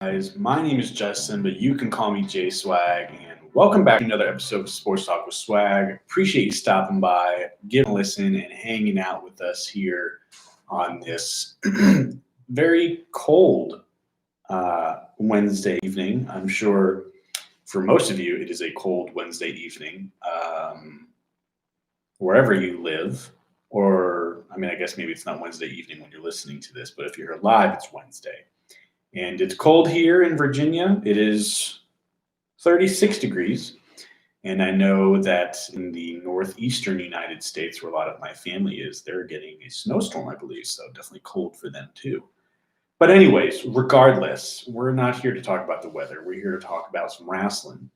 Guys, my name is Justin, but you can call me J Swag, and welcome back to another episode of Sports Talk with Swag. Appreciate you stopping by, giving a listen, and hanging out with us here on this very cold Wednesday evening. I'm sure for most of you, it is a cold Wednesday evening, wherever you live. Or, I mean, I guess maybe it's not Wednesday evening when you're listening to this, but if you're live, it's Wednesday. And it's cold here in Virginia. It is 36 degrees. And I know that in the northeastern United States, where a lot of my family is, they're getting a snowstorm, I believe. So definitely cold for them too. But anyways, regardless, we're not here to talk about the weather. We're here to talk about some wrestling.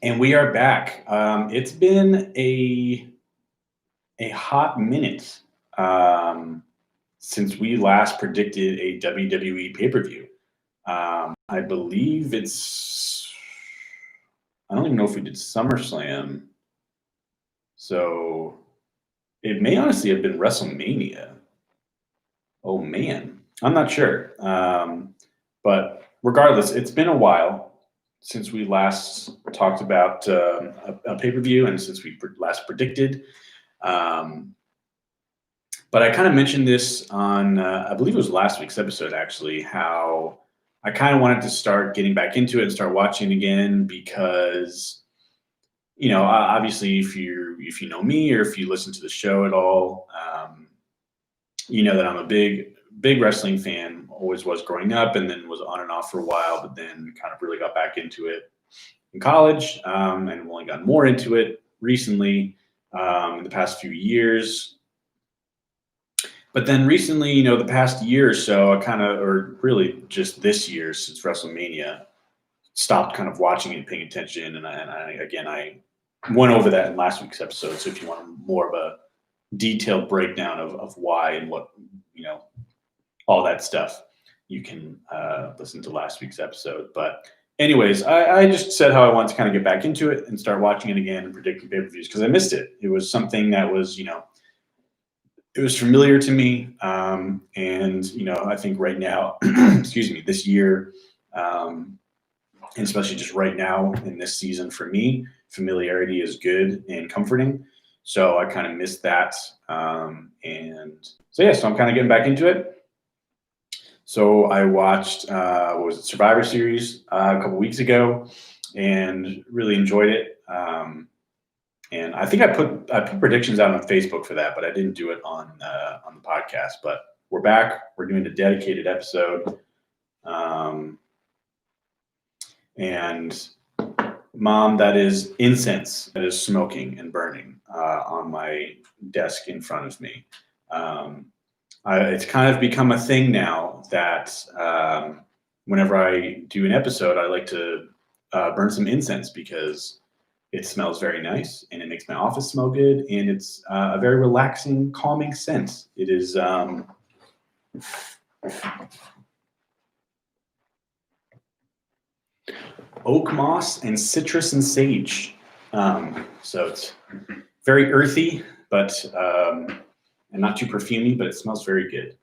And we are back. It's been a hot minute. Since we last predicted a WWE pay-per-view. I believe I don't even know if we did SummerSlam. So it may honestly have been WrestleMania. Oh man, I'm not sure. But regardless, it's been a while since we last talked about a pay-per-view and since we last predicted. But I kind of mentioned this on, I believe it was last week's episode, actually, how I kind of wanted to start getting back into it and start watching again because, obviously, if you know me or if you listen to the show at all, you know that I'm a big wrestling fan. Always was growing up, and then was on and off for a while, but then kind of really got back into it in college, and only gotten more into it recently in the past few years. But then recently, the past year or so, or really just this year since WrestleMania, stopped kind of watching and paying attention. And I went over that in last week's episode. So if you want more of a detailed breakdown of why and what, all that stuff, you can listen to last week's episode. But anyways, I just said how I want to kind of get back into it and start watching it again and predicting pay-per-views because I missed it. It was something that was, it was familiar to me, and I think right now, excuse me, this year, and especially just right now in this season for me, familiarity is good and comforting. So I kind of missed that, and so so I'm kind of getting back into it. So I watched Survivor Series a couple weeks ago, and really enjoyed it. And I think I put predictions out on Facebook for that, but I didn't do it on the podcast. But we're back. We're doing a dedicated episode. And Mom, that is incense that is smoking and burning on my desk in front of me. It's kind of become a thing now that whenever I do an episode, I like to burn some incense because it smells very nice, and it makes my office smell good, and it's a very relaxing, calming scent. It is oak moss and citrus and sage. So it's very earthy, but and not too perfumey, but it smells very good.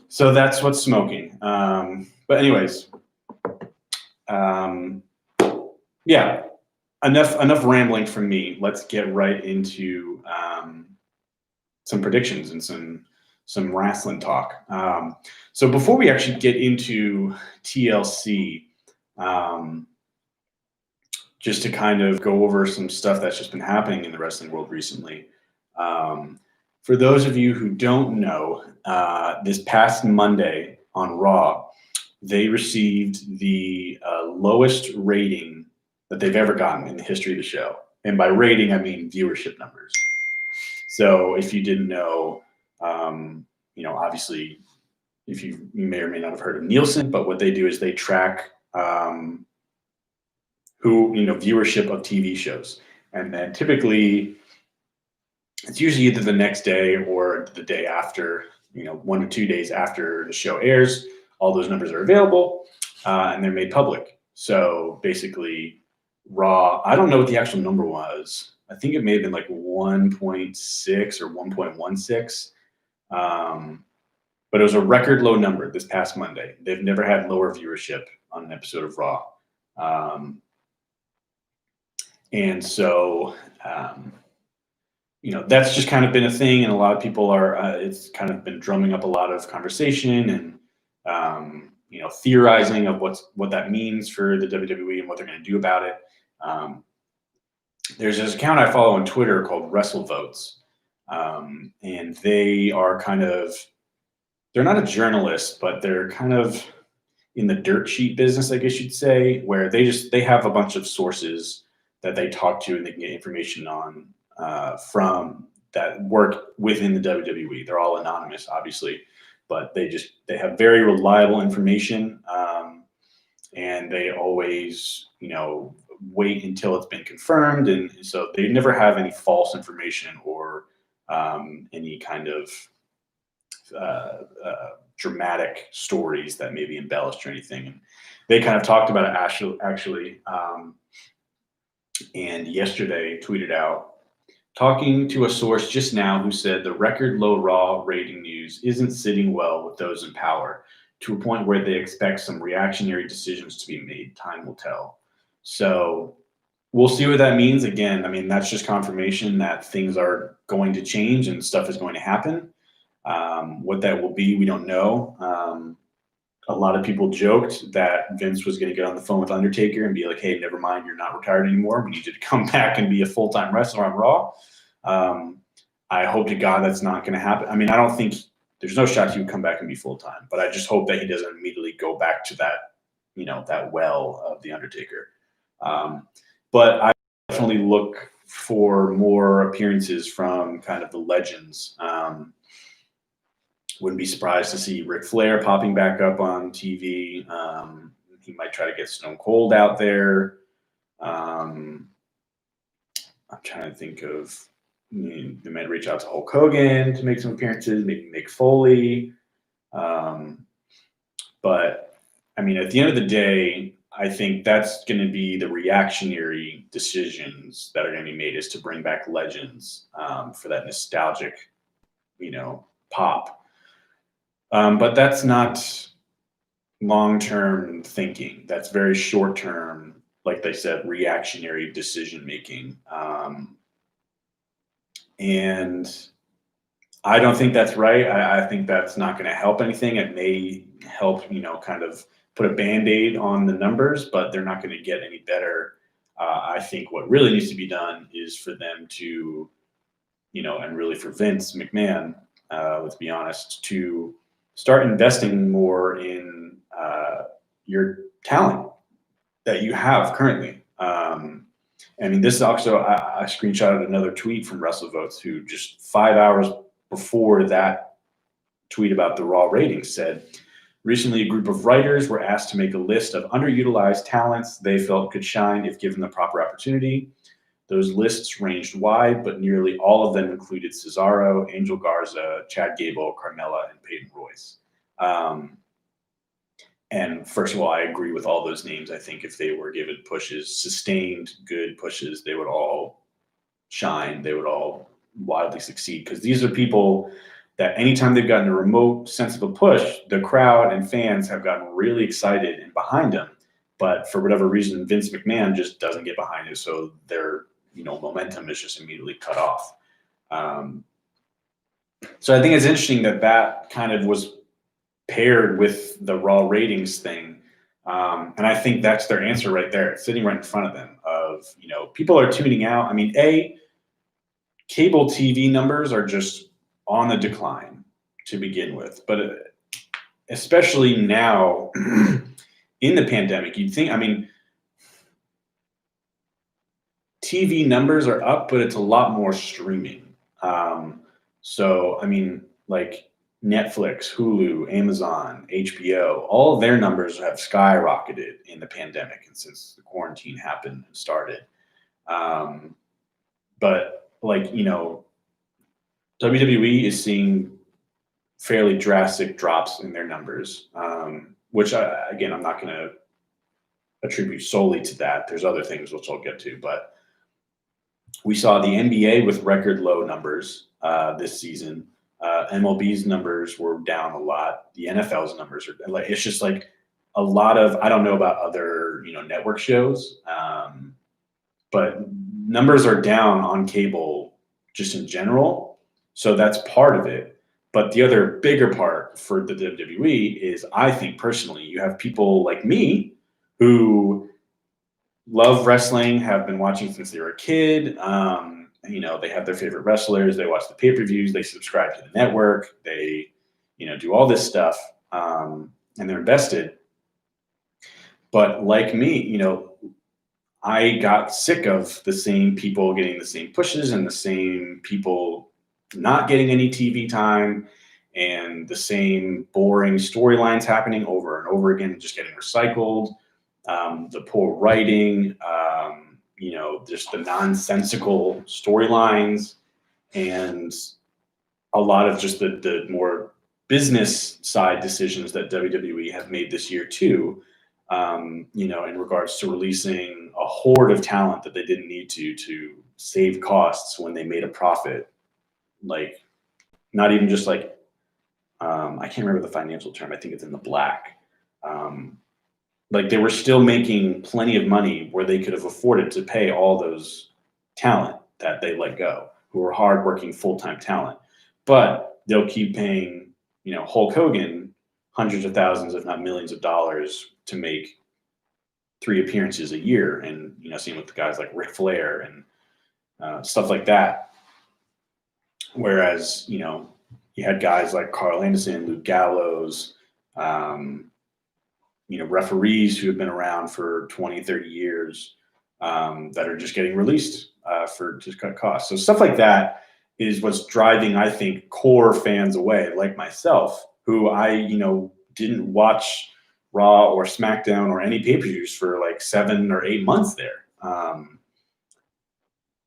So that's what's smoking. But anyways, yeah. Enough rambling from me. Let's get right into some predictions and some wrestling talk. So before we actually get into TLC, just to kind of go over some stuff that's just been happening in the wrestling world recently. For those of you who don't know, this past Monday on Raw, they received the lowest rating that they've ever gotten in the history of the show. And by rating, I mean viewership numbers. So if you didn't know, obviously, if you may or may not have heard of Nielsen, but what they do is they track viewership of TV shows. And then typically it's usually either the next day or the day after, 1 to 2 days after the show airs, all those numbers are available and they're made public. So basically, Raw, I don't know what the actual number was. I think it may have been like 1.6 or 1.16. but it was a record low number this past Monday. They've never had lower viewership on an episode of Raw. And so, that's just kind of been a thing, and a lot of people are. It's kind of been drumming up a lot of conversation and theorizing of what that means for the WWE and what they're going to do about it. There's this account I follow on Twitter called WrestleVotes, and they are they're not a journalist, but they're kind of in the dirt sheet business, I guess you'd say, where they have a bunch of sources that they talk to and they can get information on from that work within the WWE. They're all anonymous, obviously, but they have very reliable information, and they always, wait until it's been confirmed, and so they never have any false information or any kind of dramatic stories that may be embellished or anything. And they kind of talked about it actually, and yesterday tweeted out, talking to a source just now who said the record low Raw rating news isn't sitting well with those in power, to a point where they expect some reactionary decisions to be made. Time will tell. So we'll see what that means. Again, I mean, that's just confirmation that things are going to change and stuff is going to happen. What that will be, we don't know. A lot of people joked that Vince was going to get on the phone with Undertaker and be like, hey, never mind, you're not retired anymore. We need you to come back and be a full-time wrestler on Raw. I hope to God that's not going to happen. I mean, I don't think there's no shot he would come back and be full-time, but I just hope that he doesn't immediately go back to that, that well of the Undertaker. But I definitely look for more appearances from kind of the legends. Wouldn't be surprised to see Ric Flair popping back up on TV. He might try to get Stone Cold out there. I'm trying to think of, they might reach out to Hulk Hogan to make some appearances, maybe Mick Foley. But I mean, at the end of the day, I think that's going to be the reactionary decisions that are going to be made, is to bring back legends for that nostalgic, pop. But that's not long-term thinking. That's very short-term, like they said, reactionary decision-making. And I don't think that's right. I think that's not going to help anything. It may help, kind of put a Band-Aid on the numbers, but they're not going to get any better. I think what really needs to be done is for them to, and really for Vince McMahon, let's be honest, to start investing more in your talent that you have currently. I mean, this is also, I screenshotted another tweet from WrestleVotes, who just 5 hours before that tweet about the Raw ratings said, recently a group of writers were asked to make a list of underutilized talents they felt could shine if given the proper opportunity. Those lists ranged wide, but nearly all of them included Cesaro, Angel Garza, Chad Gable, Carmella, and Peyton Royce. And first of all, I agree with all those names. I think if they were given pushes, sustained good pushes, they would all shine. They would all wildly succeed, because these are people that anytime they've gotten a remote sense of a push, the crowd and fans have gotten really excited and behind them. But for whatever reason, Vince McMahon just doesn't get behind it. So their momentum is just immediately cut off. So I think it's interesting that kind of was paired with the Raw ratings thing. And I think that's their answer right there. It's sitting right in front of them of, people are tuning out. I mean, cable TV numbers are just on the decline to begin with, but especially now in the pandemic, you'd think, I mean, TV numbers are up, but it's a lot more streaming. So, I mean, like Netflix, Hulu, Amazon, HBO, all of their numbers have skyrocketed in the pandemic and since the quarantine happened and started. But like, WWE is seeing fairly drastic drops in their numbers, which again, I'm not going to attribute solely to that. There's other things which I'll get to, but we saw the NBA with record low numbers this season. MLB's numbers were down a lot. The NFL's numbers are like, it's just like a lot of, I don't know about other, network shows, but numbers are down on cable just in general. So that's part of it. But the other bigger part for the WWE is, I think personally, you have people like me who love wrestling, have been watching since they were a kid. They have their favorite wrestlers. They watch the pay-per-views. They subscribe to the network. They, do all this stuff, and they're invested. But like me, I got sick of the same people getting the same pushes and the same people not getting any TV time and the same boring storylines happening over and over again, just getting recycled. The poor writing, just the nonsensical storylines, and a lot of just the more business side decisions that WWE have made this year too. In regards to releasing a horde of talent that they didn't need to save costs when they made a profit. Like, not even just like, I can't remember the financial term. I think it's in the black. Like, they were still making plenty of money where they could have afforded to pay all those talent that they let go, who were hardworking full-time talent. But they'll keep paying, Hulk Hogan hundreds of thousands, if not millions of dollars to make 3 appearances a year. And, same with the guys like Ric Flair and stuff like that. Whereas, you had guys like Carl Anderson, Luke Gallows, referees who have been around for 20, 30 years that are just getting released for to cut costs. So stuff like that is what's driving, I think, core fans away, like myself, who I, didn't watch Raw or SmackDown or any pay-per-views for like 7 or 8 months there.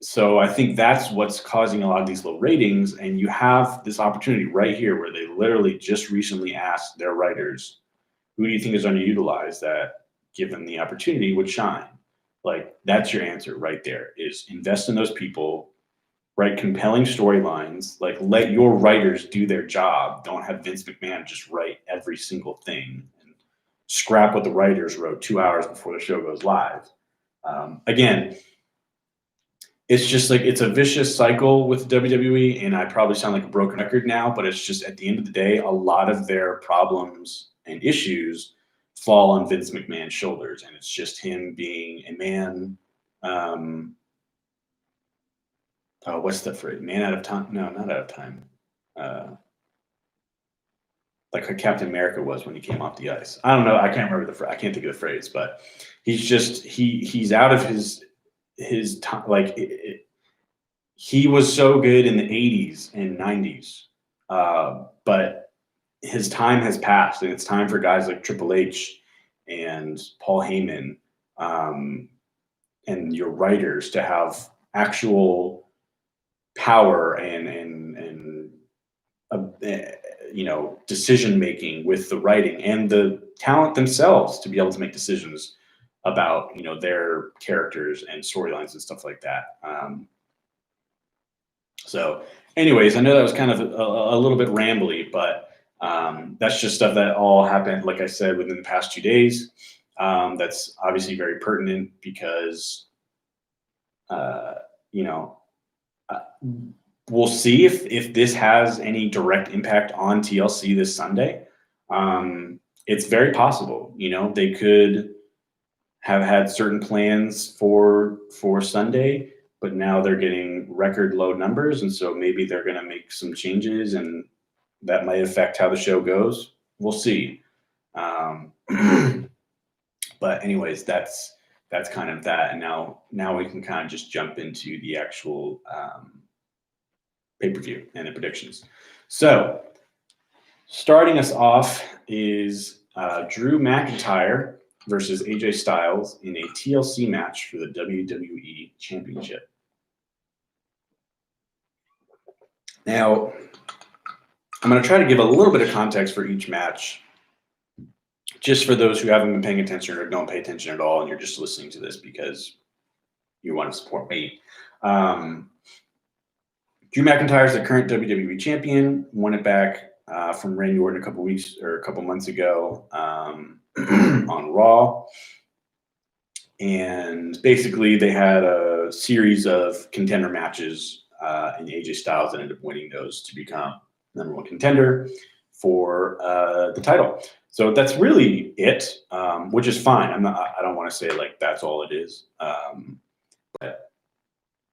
So I think that's what's causing a lot of these low ratings. And you have this opportunity right here where they literally just recently asked their writers, who do you think is underutilized that, given the opportunity, would shine? Like, that's your answer right there, is invest in those people, write compelling storylines, like let your writers do their job. Don't have Vince McMahon just write every single thing and scrap what the writers wrote 2 hours before the show goes live. Again, it's just like, it's a vicious cycle with WWE, and I probably sound like a broken record now, but it's just, at the end of the day, a lot of their problems and issues fall on Vince McMahon's shoulders, and it's just him being a man. What's the phrase? Man out of time? No, not out of time. Like how Captain America was when he came off the ice. I don't know. I can't remember I can't think of the phrase, but he's just he's out of his time. Like, he was so good in the 80s and 90s, but his time has passed, and it's time for guys like Triple H and Paul Heyman, and your writers to have actual power and decision making with the writing, and the talent themselves to be able to make decisions about their characters and storylines and stuff like that. So anyways, I know that was kind of a little bit rambly, but that's just stuff that all happened, like I said, within the past 2 days. That's obviously very pertinent because, we'll see if this has any direct impact on TLC this Sunday. It's very possible. They could have had certain plans for Sunday, but now they're getting record low numbers, and so maybe they're going to make some changes, and that might affect how the show goes. We'll see. But anyways, that's kind of that. And now we can kind of just jump into the actual pay-per-view and the predictions. So starting us off is Drew McIntyre versus AJ Styles in a TLC match for the WWE Championship. Now, I'm going to try to give a little bit of context for each match, just for those who haven't been paying attention or don't pay attention at all, and you're just listening to this because you want to support me. Drew McIntyre is the current WWE champion. Won it back from Randy Orton a couple months ago on Raw. And basically, they had a series of contender matches, and AJ Styles ended up winning those to become #1 contender for the title. So that's really it, which is fine. I don't want to say like that's all it is. But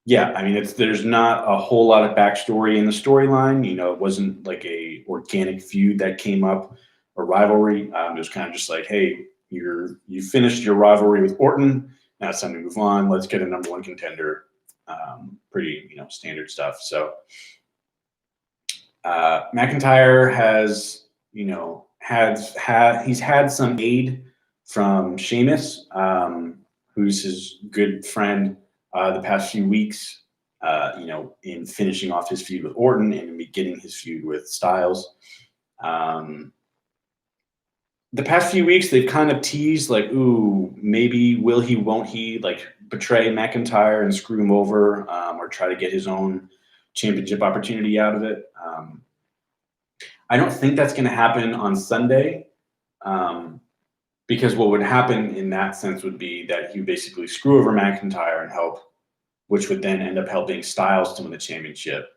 yeah, I mean, there's not a whole lot of backstory in the storyline. It wasn't like a organic feud that came up, or rivalry. It was kind of just like, hey, you finished your rivalry with Orton. Now it's time to move on. Let's get a #1 contender. Pretty standard stuff. So McIntyre has he's had some aid from Sheamus, who's his good friend the past few weeks. In finishing off his feud with Orton and beginning his feud with Styles. The past few weeks, they've kind of teased like, ooh, maybe will he, won't he, like betray McIntyre and screw him over, or try to get his own championship opportunity out of it. I don't think that's going to happen on Sunday, because what would happen in that sense would be that he basically screw over McIntyre and help, which would then end up helping Styles to win the championship.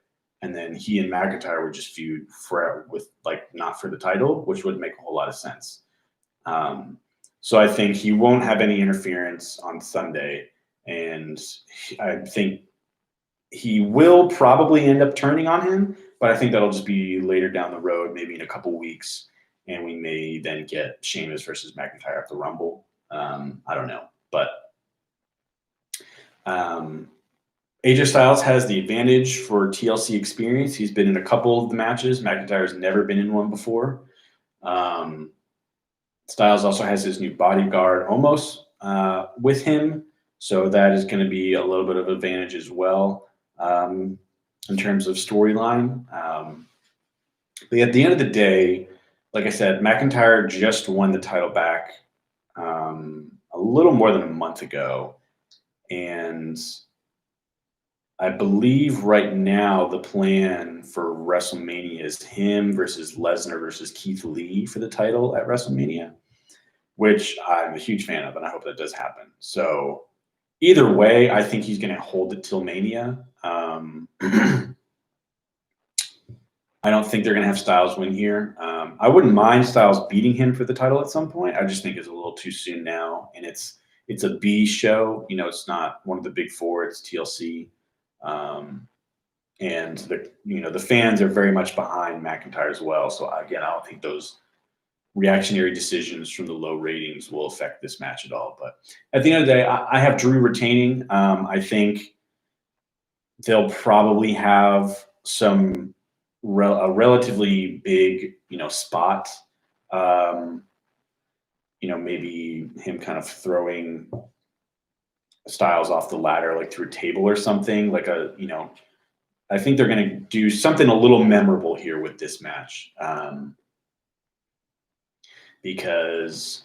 And then he and McIntyre would just feud with not for the title, which would make a whole lot of sense. So I think he won't have any interference on Sunday, and I think he will probably end up turning on him, but I think that'll just be later down the road, maybe in a couple weeks, and we may then get Sheamus versus McIntyre at the Rumble. I don't know, but AJ Styles has the advantage for TLC experience. He's been in a couple of the matches. McIntyre's never been in one before. Styles also has his new bodyguard Omos with him, so that is going to be a little bit of advantage as well in terms of storyline. But at the end of the day, like I said, McIntyre just won the title back a little more than a month ago, and I believe right now the plan for WrestleMania is him versus Lesnar versus Keith Lee for the title at WrestleMania, which I'm a huge fan of, and I hope that does happen. So either way, I think he's going to hold it till Mania. I don't think they're going to have Styles win here. I wouldn't mind Styles beating him for the title at some point. I just think it's a little too soon now, and it's a B show. It's not one of the big four. It's TLC. And the fans are very much behind McIntyre as well. So again, I don't think those reactionary decisions from the low ratings will affect this match at all. But at the end of the day, I have Drew retaining. I think they'll probably have a relatively big, spot. Maybe him kind of throwing Styles off the ladder, like through a table or something, I think they're going to do something a little memorable here with this match, because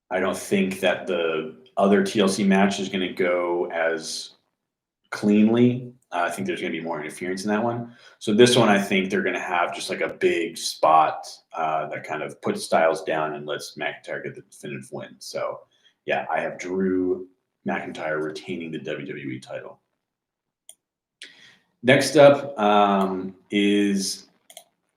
I don't think that the other TLC match is going to go as cleanly. I think there's going to be more interference in that one. So this one, I think they're going to have just like a big spot that kind of puts Styles down and lets McIntyre get the definitive win. So yeah, I have Drew McIntyre retaining the WWE title. Next up is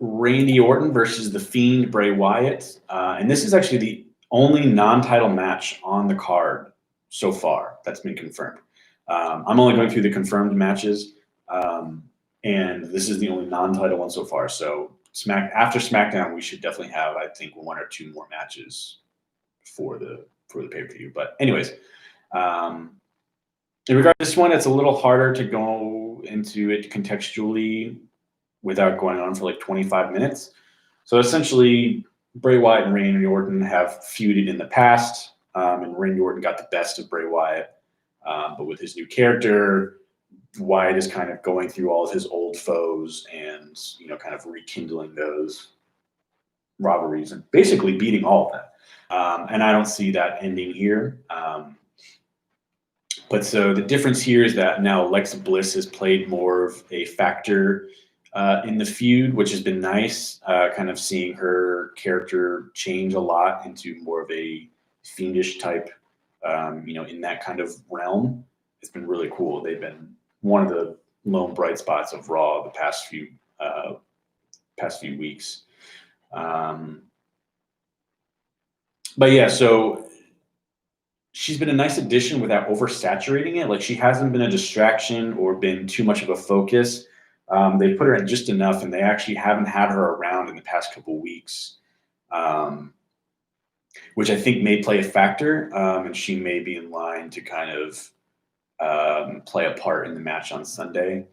Randy Orton versus The Fiend Bray Wyatt. And this is actually the only non-title match on the card so far that's been confirmed. I'm only going through the confirmed matches, and this is the only non-title one so far. So after SmackDown, we should definitely have, I think, 1 or 2 more matches for the pay-per-view. But anyways, in regard to this one, it's a little harder to go into it contextually without going on for like 25 minutes. So essentially, Bray Wyatt and Randy Orton have feuded in the past, and Randy Orton got the best of Bray Wyatt. But with his new character, Wyatt is kind of going through all of his old foes and, kind of rekindling those rivalries and basically beating all of them. And I don't see that ending here. But so the difference here is that now Alexa Bliss has played more of a factor in the feud, which has been nice. Kind of seeing her character change a lot into more of a fiendish type, in that kind of realm. It's been really cool. They've been one of the lone bright spots of Raw the past few weeks. But yeah, so she's been a nice addition without oversaturating it. Like she hasn't been a distraction or been too much of a focus. They put her in just enough, and they actually haven't had her around in the past couple weeks, which I think may play a factor. And she may be in line to kind of play a part in the match on Sunday,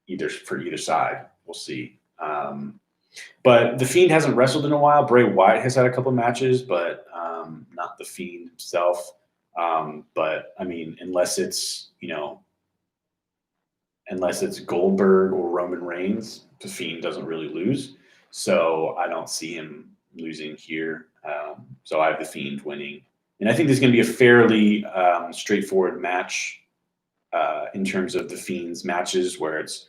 either side. We'll see. But the Fiend hasn't wrestled in a while. Bray Wyatt has had a couple matches, but not the Fiend himself. But I mean, unless it's Goldberg or Roman Reigns, the Fiend doesn't really lose. So I don't see him losing here. So I have the Fiend winning, and I think this is going to be a fairly straightforward match in terms of the Fiend's matches, where it's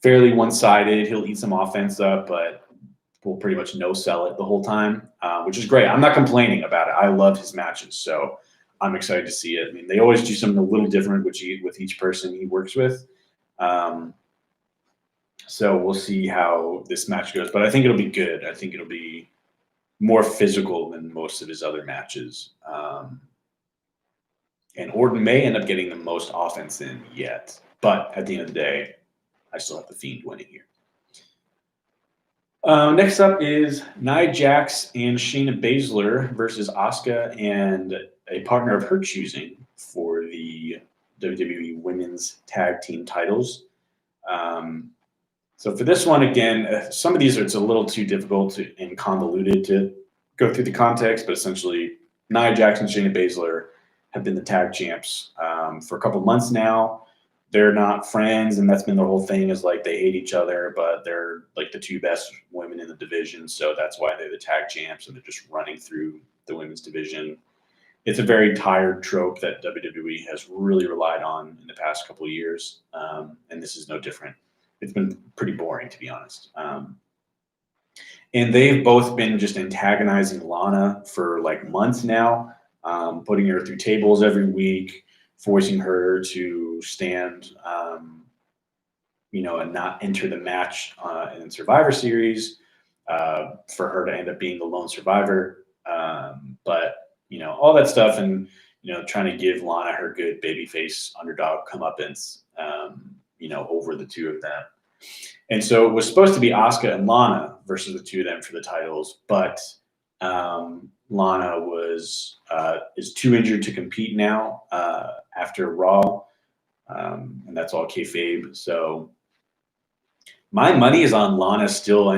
fairly one-sided. He'll eat some offense up, but will pretty much no-sell it the whole time, which is great. I'm not complaining about it. I love his matches, so I'm excited to see it. I mean, they always do something a little different with each person he works with. So we'll see how this match goes, but I think it'll be good. I think it'll be more physical than most of his other matches. And Orton may end up getting the most offense in yet, but at the end of the day, I still have the Fiend winning here. Next up is Nia Jax and Shayna Baszler versus Asuka and a partner of her choosing for the WWE Women's Tag Team titles. So for this one, again, some of these it's a little too difficult and convoluted to go through the context, but essentially Nia Jax and Shayna Baszler have been the tag champs for a couple months now. They're not friends, and that's been the whole thing is like they hate each other, but they're like the two best women in the division. So that's why they're the tag champs, and they're just running through the women's division. It's a very tired trope that WWE has really relied on in the past couple of years, and this is no different. It's been pretty boring, to be honest. And they've both been just antagonizing Lana for like months now, putting her through tables every week, forcing her to stand, and not enter the match in Survivor Series, for her to end up being the lone survivor. But all that stuff, and trying to give Lana her good babyface underdog comeuppance, over the two of them. And so it was supposed to be Asuka and Lana versus the two of them for the titles, but Lana is too injured to compete now after Raw, and that's all kayfabe. So my money is on Lana still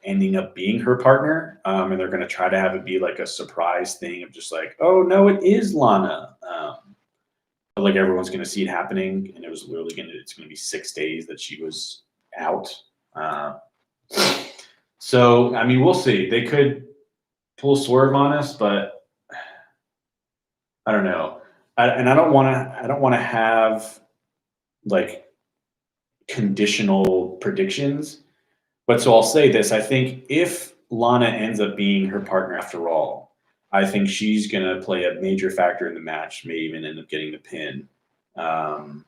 ending up being her partner, and they're going to try to have it be like a surprise thing of just like, oh no, it is Lana. But like everyone's going to see it happening, and it's going to be 6 days that she was out. So I mean, we'll see. They could pull a swerve on us, but I don't know. I don't want to have like conditional predictions. But so I'll say this: I think if Lana ends up being her partner after all, I think she's going to play a major factor in the match, may even end up getting the pin. And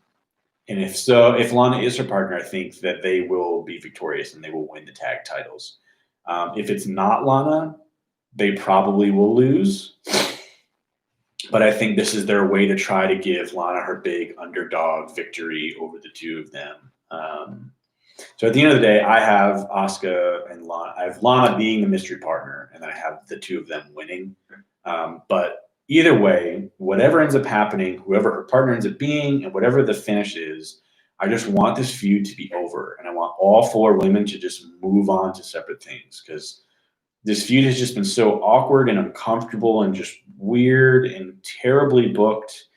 if Lana is her partner, I think that they will be victorious and they will win the tag titles. If it's not Lana, they probably will lose. But I think this is their way to try to give Lana her big underdog victory over the two of them. So at the end of the day, I have Asuka and Lana. I have Lana being the mystery partner, and then I have the two of them winning. But either way, whatever ends up happening, whoever her partner ends up being, and whatever the finish is, I just want this feud to be over, and I want all four women to just move on to separate things, because this feud has just been so awkward and uncomfortable and just weird and terribly booked.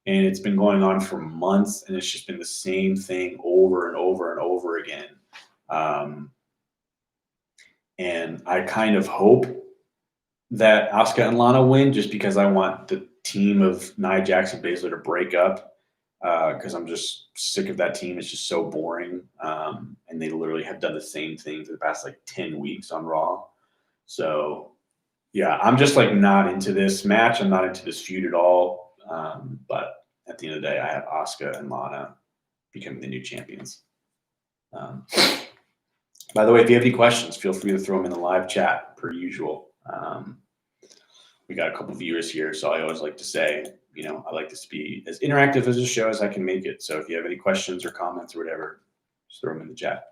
And it's been going on for months, and it's just been the same thing over and over and over again. And I kind of hope that Asuka and Lana win just because I want the team of Nia Jax and Baszler to break up because I'm just sick of that team. It's just so boring. And they literally have done the same thing for the past like 10 weeks on Raw. So, yeah, I'm just like not into this match. I'm not into this feud at all. But at the end of the day, I have Asuka and Lana becoming the new champions. By the way, if you have any questions, feel free to throw them in the live chat per usual. We got a couple viewers here, so I always like to say, I like this to be as interactive as a show as I can make it. So if you have any questions or comments or whatever, just throw them in the chat.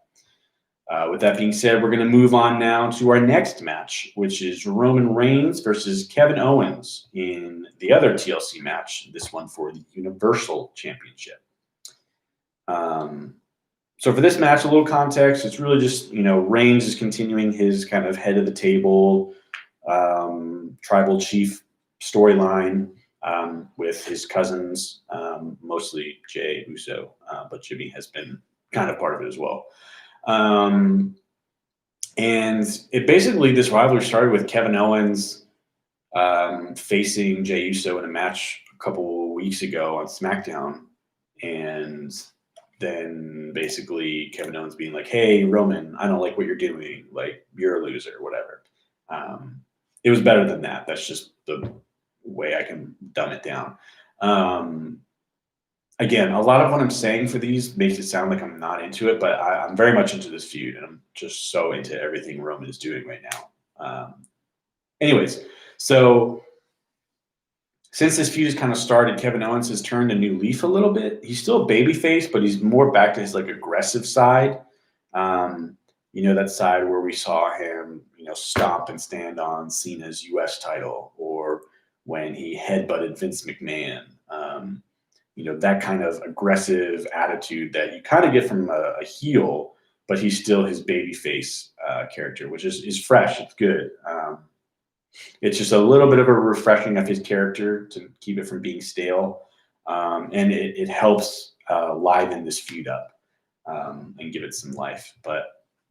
With that being said, we're going to move on now to our next match, which is Roman Reigns versus Kevin Owens in the other TLC match, this one for the Universal Championship. So for this match, a little context, it's really just, Reigns is continuing his kind of head of the table, tribal chief storyline with his cousins, mostly Jey Uso, but Jimmy has been kind of part of it as well. And it basically, this rivalry started with Kevin Owens facing Jey Uso in a match a couple weeks ago on SmackDown. And then basically Kevin Owens being like, hey, Roman, I don't like what you're doing. Like, you're a loser, whatever. It was better than that. That's just the way I can dumb it down. Again, a lot of what I'm saying for these makes it sound like I'm not into it, but I'm very much into this feud, and I'm just so into everything Roman is doing right now. Anyways, so since this feud has kind of started, Kevin Owens has turned a new leaf a little bit. He's still a babyface, but he's more back to his like aggressive side. That side where we saw him, stomp and stand on Cena's U.S. title, or when he headbutted Vince McMahon. That kind of aggressive attitude that you kind of get from a heel, but he's still his babyface character, which is fresh. It's good. It's just a little bit of a refreshing of his character to keep it from being stale. And it helps liven this feud up and give it some life. But